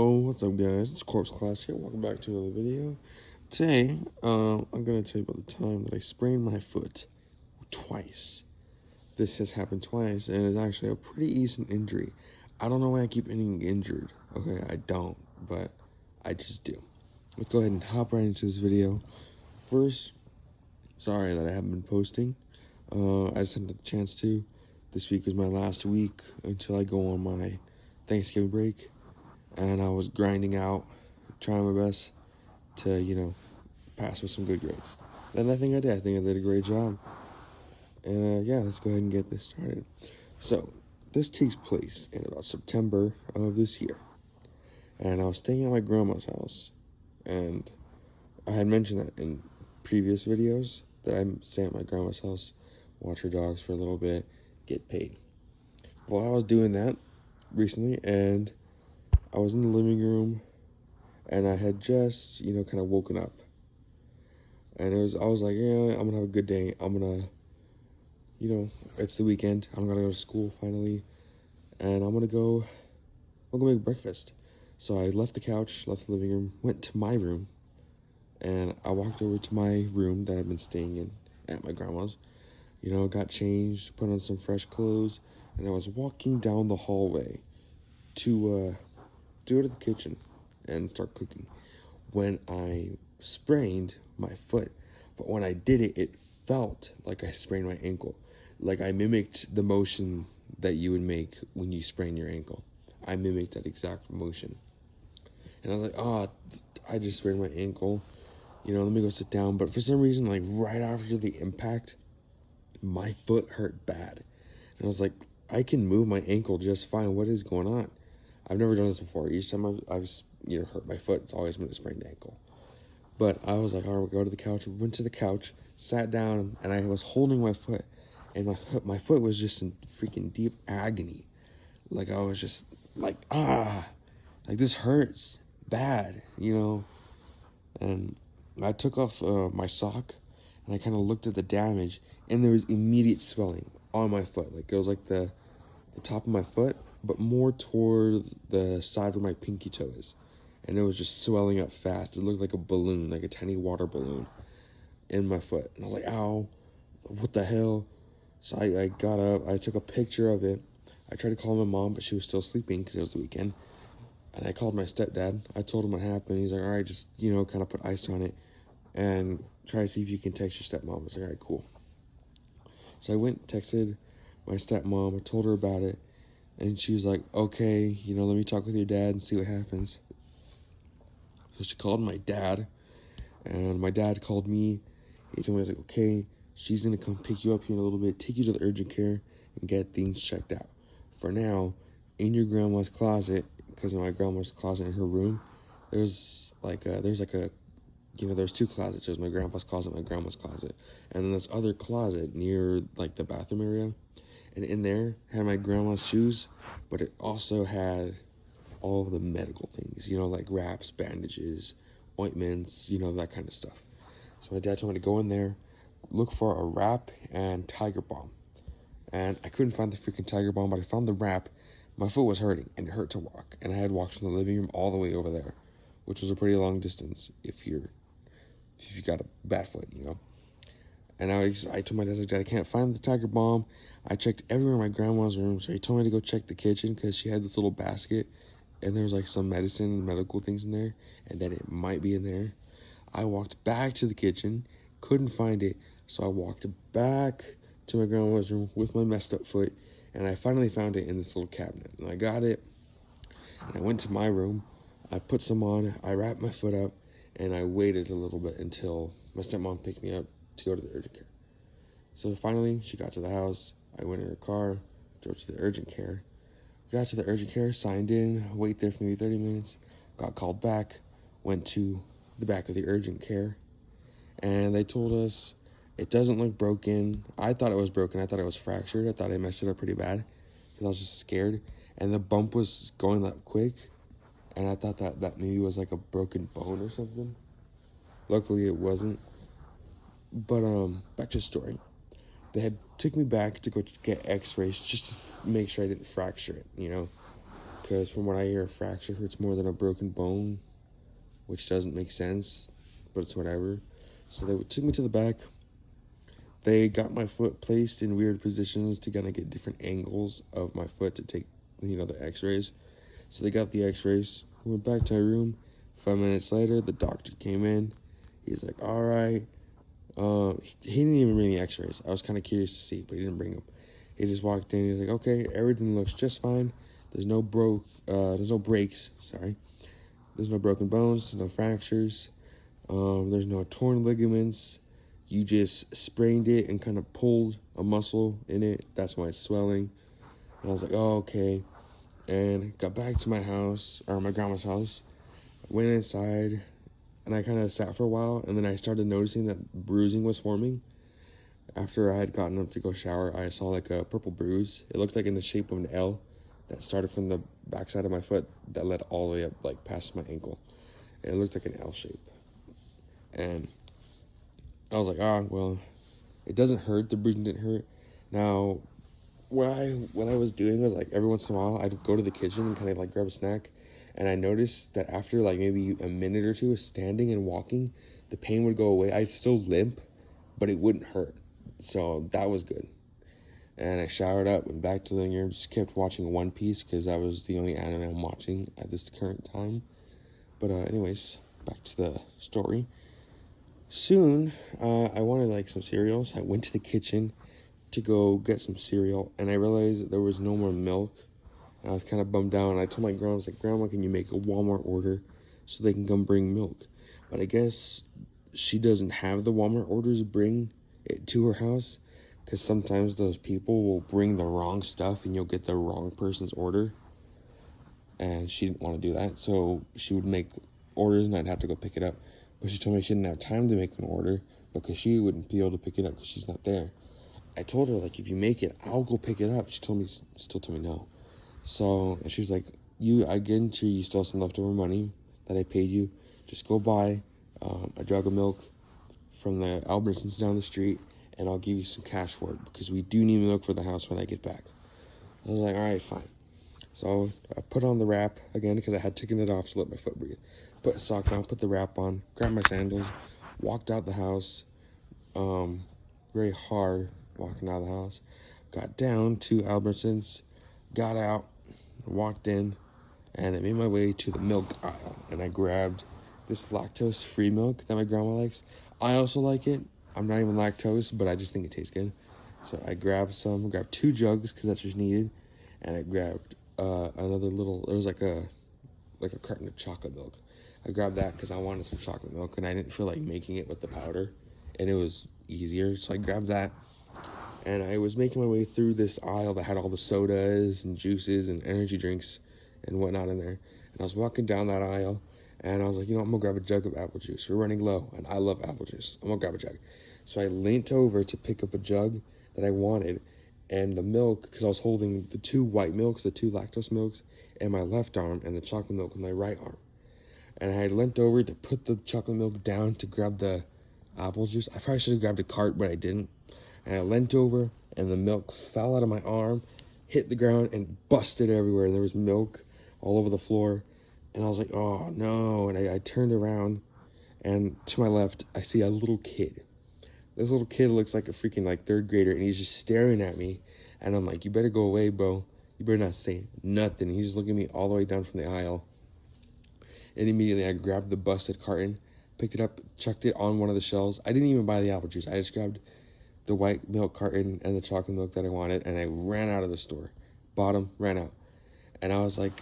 Oh, what's up, guys? It's Corpse Class here. Welcome back to another video. Today, I'm gonna tell you about the time that I sprained my foot twice. This has happened twice, and it's actually a pretty decent injury. I don't know why I keep getting injured. Okay, I don't, but I just do. Let's go ahead and hop right into this video. First, sorry that I haven't been posting. I just hadn't had the chance to. This week was my last week until I go on my Thanksgiving break. And I was grinding out, trying my best to, pass with some good grades. And I think I did. I think I did a great job. And yeah, let's go ahead and get this started. So, this takes place in about September of this year. And I was staying at my grandma's house. And I had mentioned that in previous videos that I stay at my grandma's house, watch her dogs for a little bit, get paid. Well, I was doing that recently, and I was in the living room, and I had just, kind of woken up. And I was like, yeah, I'm gonna have a good day. I'm gonna, it's the weekend. I'm gonna go to school finally, and I'm gonna go make breakfast. So I left the couch, left the living room, went to my room, and I walked over to my room that I've been staying in at my grandma's. Got changed, put on some fresh clothes, and I was walking down the hallway to go to the kitchen and start cooking when I sprained my foot. But when I did it, it felt like I sprained my ankle. Like I mimicked the motion that you would make when you sprain your ankle. I mimicked that exact motion. And I was like, oh, I just sprained my ankle. Let me go sit down. But for some reason, like right after the impact, my foot hurt bad. And I was like, I can move my ankle just fine. What is going on? I've never done this before. Each time I've hurt my foot, it's always been a sprained ankle. But I was like, all right, we'll go to the couch. We went to the couch, sat down, and I was holding my foot. And my foot was just in freaking deep agony. Like, I was just like, like this hurts bad. And I took off my sock, and I kind of looked at the damage, and there was immediate swelling on my foot. Like, it was like the top of my foot, but more toward the side where my pinky toe is. And it was just swelling up fast. It looked like a balloon, like a tiny water balloon in my foot. And I was like, ow, what the hell? So I got up, I took a picture of it. I tried to call my mom, but she was still sleeping because it was the weekend. And I called my stepdad. I told him what happened. He's like, all right, just, kind of put ice on it and try to see if you can text your stepmom. I was like, all right, cool. So I went, texted my stepmom. I told her about it. And she was like, okay, let me talk with your dad and see what happens. So she called my dad, and my dad called me. He told me, I was like, okay, she's going to come pick you up here in a little bit, take you to the urgent care, and get things checked out. For now, in your grandma's closet, because in my grandma's closet in her room, there's two closets. There's my grandpa's closet, my grandma's closet, and then this other closet near, like, the bathroom area. And in there had my grandma's shoes, but it also had all the medical things, like wraps, bandages, ointments, that kind of stuff. So my dad told me to go in there, look for a wrap and Tiger Balm. And I couldn't find the freaking Tiger Balm, but I found the wrap. My foot was hurting, and it hurt to walk. And I had walked from the living room all the way over there, which was a pretty long distance if you got a bad foot. And I told my dad, I can't find the Tiger Balm. I checked everywhere in my grandma's room, so he told me to go check the kitchen because she had this little basket, and there was like some medicine and medical things in there, and then it might be in there. I walked back to the kitchen, couldn't find it, so I walked back to my grandma's room with my messed up foot, and I finally found it in this little cabinet. And I got it, and I went to my room. I put some on, I wrapped my foot up, and I waited a little bit until my stepmom picked me up to go to the urgent care. So finally, she got to the house. I went in her car, drove to the urgent care. Got to the urgent care, signed in, wait there for maybe 30 minutes, got called back, went to the back of the urgent care, and they told us it doesn't look broken. I thought it was broken. I thought it was fractured. I thought I messed it up pretty bad because I was just scared. And the bump was going that quick, and I thought that maybe was like a broken bone or something. Luckily, it wasn't. But back to the story. They had took me back to go get x-rays just to make sure I didn't fracture it, because because from what I hear, a fracture hurts more than a broken bone, which doesn't make sense, but it's whatever. So they took me to the back. They got my foot placed in weird positions to kind of get different angles of my foot to take, the x-rays. So they got the x-rays, went back to my room. 5 minutes later, the doctor came in. He's like, all right. He didn't even bring the x-rays. I was kind of curious to see, but he didn't bring them. He just walked in. He was like, okay, everything looks just fine. There's no breaks, sorry. There's no broken bones, no fractures. There's no torn ligaments. You just sprained it and kind of pulled a muscle in it. That's why it's swelling. And I was like, oh, okay. And got back to my house, or my grandma's house. Went inside, and I kind of sat for a while. And then I started noticing that bruising was forming. After I had gotten up to go shower, I saw like a purple bruise. It looked like in the shape of an L that started from the backside of my foot that led all the way up, like past my ankle. And it looked like an L shape. And I was like, well, it doesn't hurt. The bruising didn't hurt. Now, what I was doing was, like, every once in a while, I'd go to the kitchen and kind of, like, grab a snack. And I noticed that after, like, maybe a minute or two of standing and walking, the pain would go away. I'd still limp, but it wouldn't hurt. So that was good. And I showered up, went back to the living room, just kept watching One Piece because that was the only anime I'm watching at this current time. But anyways, back to the story. Soon, I wanted like some cereals. I went to the kitchen to go get some cereal, and I realized that there was no more milk. And I was kind of bummed out, and I told my grandma, I was like, Grandma, can you make a Walmart order so they can come bring milk? But I guess she doesn't have the Walmart orders bring it to her house, because sometimes those people will bring the wrong stuff, and you'll get the wrong person's order. And she didn't want to do that, so she would make orders, and I'd have to go pick it up. But she told me she didn't have time to make an order because she wouldn't be able to pick it up because she's not there. I told her, like, if you make it, I'll go pick it up. She still told me no. So, and she's like, I guarantee you still have some leftover money that I paid you. Just go buy a jug of milk from the Albertsons down the street, and I'll give you some cash for it because we do need milk for the house when I get back. I was like, all right, fine. So I put on the wrap again because I had taken it off to let my foot breathe. Put a sock on, put the wrap on, grabbed my sandals, walked out the house, very hard walking out of the house. Got down to Albertsons, got out, walked in, and I made my way to the milk aisle. And I grabbed this lactose-free milk that my grandma likes. I also like it. I'm not even lactose, but I just think it tastes good. So I grabbed 2 jugs because that's what's needed. And I grabbed another little, it was like a carton of chocolate milk. I grabbed that because I wanted some chocolate milk and I didn't feel like making it with the powder, and it was easier. So I grabbed that, and I was making my way through this aisle that had all the sodas and juices and energy drinks and whatnot in there. And I was walking down that aisle, and I was like, I'm gonna grab a jug of apple juice. We're running low, and I love apple juice. I'm gonna grab a jug. So I leant over to pick up a jug that I wanted, and the milk, because I was holding the 2 white milks, the 2 lactose milks, in my left arm, and the chocolate milk in my right arm. And I had leant over to put the chocolate milk down to grab the apple juice. I probably should have grabbed a cart, but I didn't. And I leant over, and the milk fell out of my arm, hit the ground, and busted everywhere. And there was milk all over the floor. And I was like, oh, no. And I turned around, and to my left, I see a little kid. This little kid looks like a freaking, 3rd grader, and he's just staring at me. And I'm like, you better go away, bro. You better not say nothing. He's just looking at me all the way down from the aisle. And immediately I grabbed the busted carton, picked it up, chucked it on one of the shelves. I didn't even buy the apple juice. I just grabbed the white milk carton and the chocolate milk that I wanted, and I ran out of the store. Bought them, ran out. And I was like,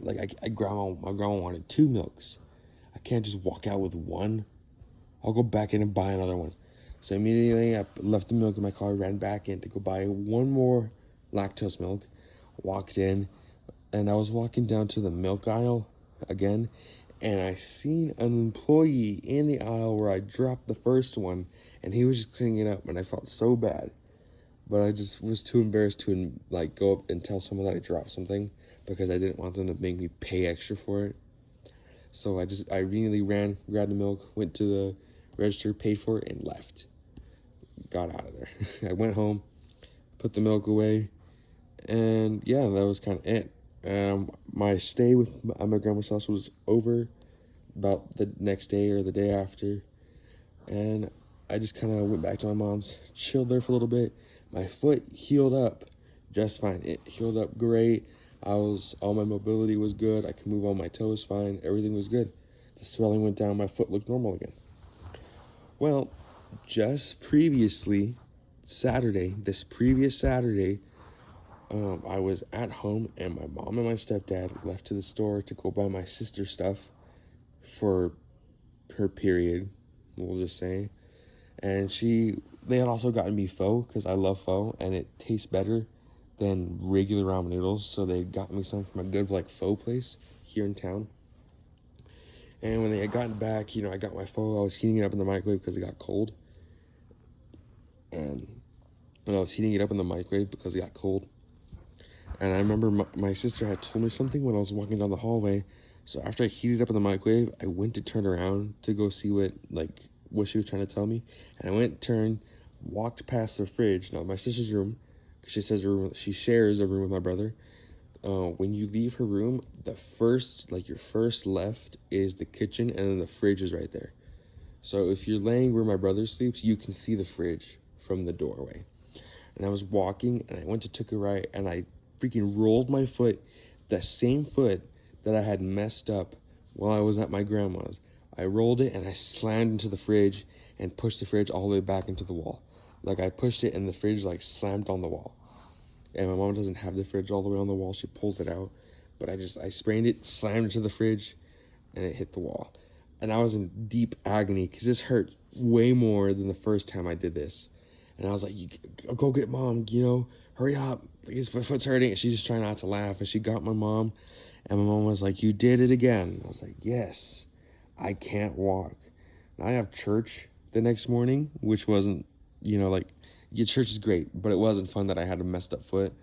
my grandma wanted 2 milks. I can't just walk out with one. I'll go back in and buy another one. So immediately I left the milk in my car, ran back in to go buy one more lactose milk, walked in, and I was walking down to the milk aisle again, and I seen an employee in the aisle where I dropped the first one, and he was just cleaning it up, and I felt so bad. But I just was too embarrassed to go up and tell someone that I dropped something because I didn't want them to make me pay extra for it. So I immediately ran, grabbed the milk, went to the register, paid for it, and left. Got out of there. I went home, put the milk away, and yeah, that was kind of it. My stay at my grandma's house was over about the next day or the day after, and I just kind of went back to my mom's, chilled there for a little bit. My foot healed up just fine. It healed up great. All my mobility was good. I could move all my toes fine. Everything was good. The swelling went down. My foot looked normal again. Well, just previously, this previous Saturday, I was at home and my mom and my stepdad left to the store to go buy my sister stuff for her period, we'll just say. And they had also gotten me pho because I love pho and it tastes better than regular ramen noodles. So they got me some from a good pho place here in town. And when they had gotten back, I got my pho. I was heating it up in the microwave because it got cold. And when I was heating it up in the microwave because it got cold. And I remember my sister had told me something when I was walking down the hallway. So after I heated it up in the microwave, I went to turn around to go see what she was trying to tell me. And I walked past the fridge. Now, my sister's room, because she shares a room with my brother. When you leave her room, your first left is the kitchen, and then the fridge is right there. So if you're laying where my brother sleeps, you can see the fridge from the doorway. And I was walking, and I went to take a right, and I freaking rolled my foot, the same foot that I had messed up while I was at my grandma's. I rolled it, and I slammed into the fridge and pushed the fridge all the way back into the wall. I pushed it, and the fridge, slammed on the wall. And my mom doesn't have the fridge all the way on the wall. She pulls it out. But I sprained it, slammed into the fridge, and it hit the wall. And I was in deep agony because this hurt way more than the first time I did this. And I was like, go get mom, hurry up. His foot's hurting. And she's just trying not to laugh. And she got my mom. And my mom was like, you did it again. I was like, yes, I can't walk. And I have church the next morning, which wasn't, your church is great, but it wasn't fun that I had a messed up foot.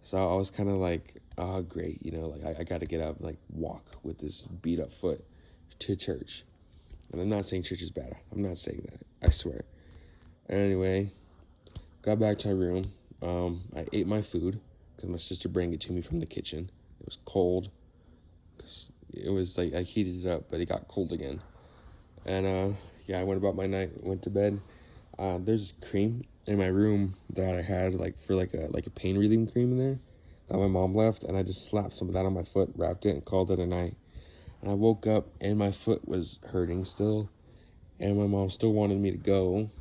So I was kind of like, oh, great, I got to get up and walk with this beat up foot to church. And I'm not saying church is bad. I'm not saying that. I swear. Anyway, got back to my room. I ate my food because my sister brought it to me from the kitchen. It was cold because it was I heated it up, but it got cold again. And I went about my night, went to bed. There's cream in my room that I had for a pain relieving cream in there that my mom left, and I just slapped some of that on my foot, wrapped it, and called it a night. And I woke up and my foot was hurting still, and my mom still wanted me to go.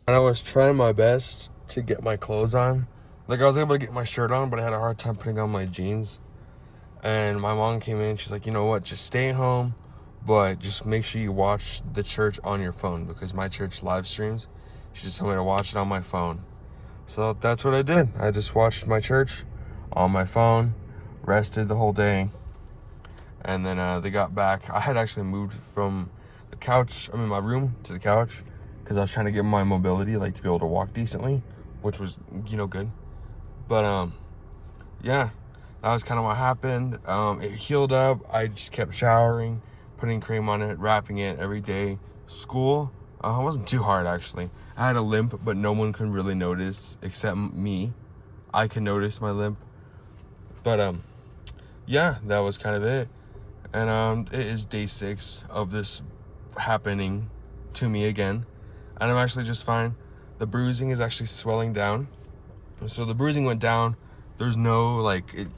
And I was trying my best to get my clothes on. I was able to get my shirt on, but I had a hard time putting on my jeans. And my mom came in, she's like, you know what, just stay home, but just make sure you watch the church on your phone because my church live streams. She just told me to watch it on my phone. So that's what I did. I just watched my church on my phone, rested the whole day. And then they got back. I had actually moved from my room to the couch because I was trying to get my mobility, to be able to walk decently, which was, good. But, yeah, that was kind of what happened. It healed up. I just kept showering, putting cream on it, wrapping it every day. School. It wasn't too hard, actually. I had a limp, but no one could really notice except me. I could notice my limp. But, yeah, that was kind of it. And it is day 6 of this happening to me again. And I'm actually just fine. The bruising is actually swelling down. So the bruising went down. There's no,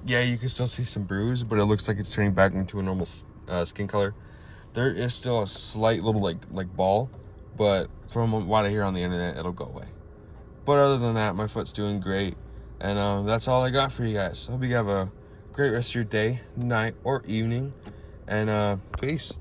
you can still see some bruise, but it looks like it's turning back into a normal skin color. There is still a slight little, ball. But from what I hear on the internet, it'll go away. But other than that, my foot's doing great. And that's all I got for you guys. Hope you have a great rest of your day, night, or evening. And peace.